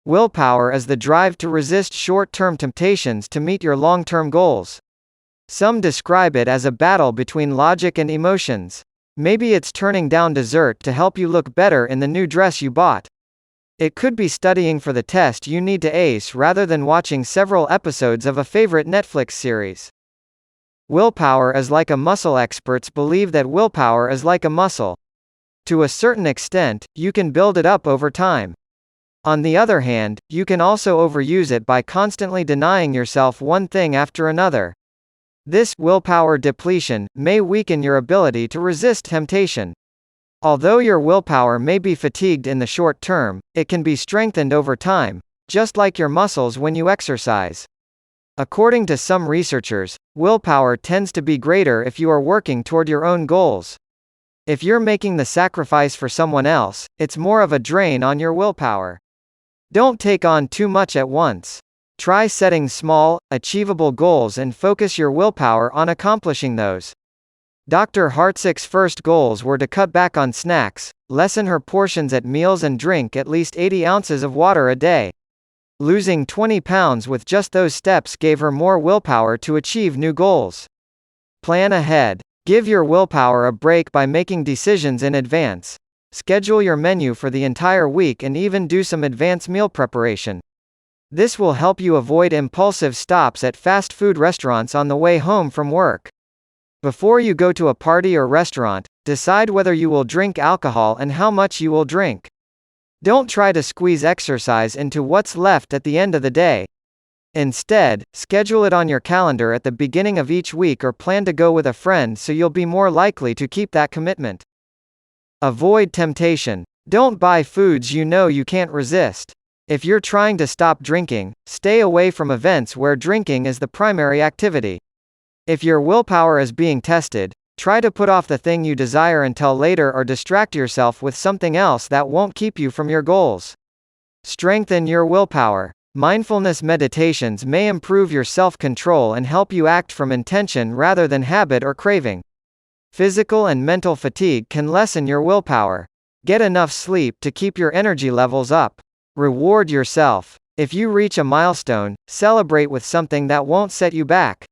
Willpower is the drive to resist short-term temptations to meet your long-term goals. Some describe it as a battle between logic and emotions. Maybe it's turning down dessert to help you look better in the new dress you bought. It could be studying for the test you need to ace rather than watching several episodes of a favorite Netflix series. Willpower is like a muscle. Experts believe that willpower is like a muscle. To a certain extent, you can build it up over time. On the other hand, you can also overuse it by constantly denying yourself one thing after another. This willpower depletion may weaken your ability to resist temptation. Although your willpower may be fatigued in the short term, it can be strengthened over time, just like your muscles when you exercise. According to some researchers, willpower tends to be greater if you are working toward your own goals. If you're making the sacrifice for someone else, it's more of a drain on your willpower. Don't take on too much at once. Try setting small, achievable goals and focus your willpower on accomplishing those. Dr. Hartsig's first goals were to cut back on snacks, lessen her portions at meals and drink at least 80 ounces of water a day. Losing 20 pounds with just those steps gave her more willpower to achieve new goals. Plan ahead. Give your willpower a break by making decisions in advance. Schedule your menu for the entire week and even do some advanced meal preparation. This will help you avoid impulsive stops at fast food restaurants on the way home from work. Before you go to a party or restaurant, decide whether you will drink alcohol and how much you will drink. Don't try to squeeze exercise into what's left at the end of the day. Instead, schedule it on your calendar at the beginning of each week or plan to go with a friend so you'll be more likely to keep that commitment. Avoid temptation. Don't buy foods you know you can't resist. If you're trying to stop drinking, stay away from events where drinking is the primary activity. If your willpower is being tested, try to put off the thing you desire until later or distract yourself with something else that won't keep you from your goals. Strengthen your willpower. Mindfulness meditations may improve your self-control and help you act from intention rather than habit or craving. Physical and mental fatigue can lessen your willpower. Get enough sleep to keep your energy levels up. Reward yourself. If you reach a milestone, celebrate with something that won't set you back.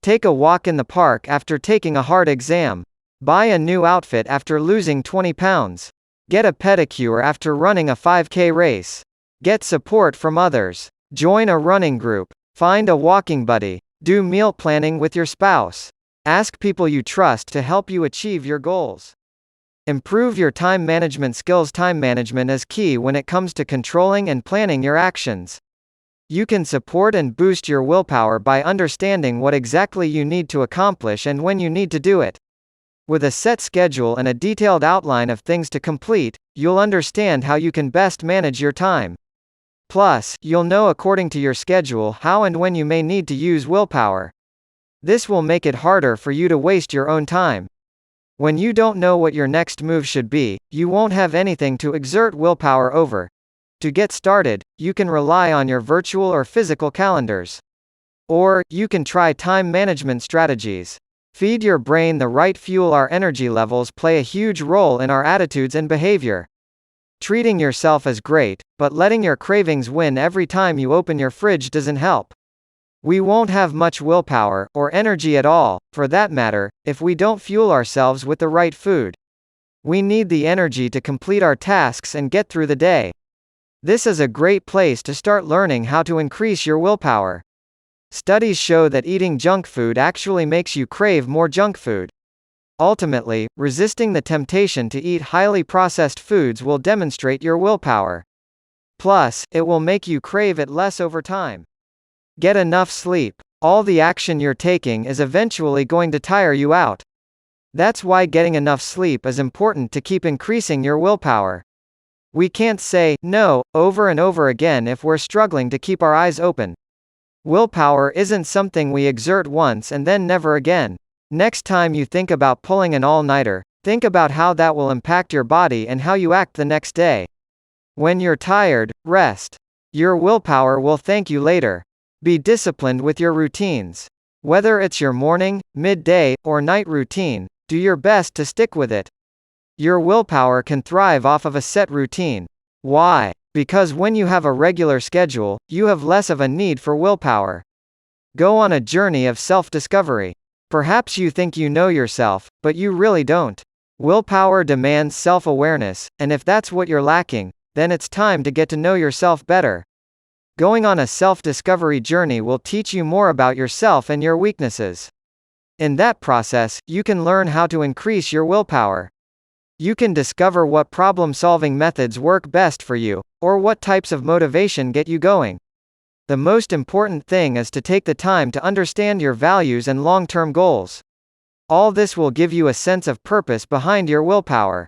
Take a walk in the park after taking a hard exam. Buy a new outfit after losing 20 pounds. Get a pedicure after running a 5K race. Get support from others. Join a running group. Find a walking buddy. Do meal planning with your spouse. Ask people you trust to help you achieve your goals. Improve your time management skills. Time management is key when it comes to controlling and planning your actions. You can support and boost your willpower by understanding what exactly you need to accomplish and when you need to do it. With a set schedule and a detailed outline of things to complete, you'll understand how you can best manage your time. Plus, you'll know according to your schedule how and when you may need to use willpower. This will make it harder for you to waste your own time. When you don't know what your next move should be, you won't have anything to exert willpower over. To get started, you can rely on your virtual or physical calendars. Or, you can try time management strategies. Feed your brain the right fuel. Our energy levels play a huge role in our attitudes and behavior. Treating yourself is great, but letting your cravings win every time you open your fridge doesn't help. We won't have much willpower, or energy at all, for that matter, if we don't fuel ourselves with the right food. We need the energy to complete our tasks and get through the day. This is a great place to start learning how to increase your willpower. Studies show that eating junk food actually makes you crave more junk food. Ultimately, resisting the temptation to eat highly processed foods will demonstrate your willpower. Plus, it will make you crave it less over time. Get enough sleep. All the action you're taking is eventually going to tire you out. That's why getting enough sleep is important to keep increasing your willpower. We can't say no over and over again if we're struggling to keep our eyes open. Willpower isn't something we exert once and then never again. Next time you think about pulling an all-nighter, think about how that will impact your body and how you act the next day. When you're tired, rest. Your willpower will thank you later. Be disciplined with your routines. Whether it's your morning, midday, or night routine, do your best to stick with it. Your willpower can thrive off of a set routine. Why? Because when you have a regular schedule, you have less of a need for willpower. Go on a journey of self-discovery. Perhaps you think you know yourself, but you really don't. Willpower demands self-awareness, and if that's what you're lacking, then it's time to get to know yourself better. Going on a self-discovery journey will teach you more about yourself and your weaknesses. In that process, you can learn how to increase your willpower. You can discover what problem-solving methods work best for you, or what types of motivation get you going. The most important thing is to take the time to understand your values and long-term goals. All this will give you a sense of purpose behind your willpower.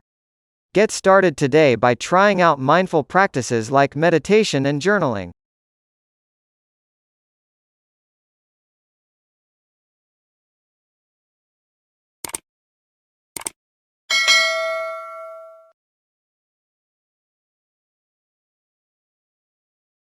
Get started today by trying out mindful practices like meditation and journaling.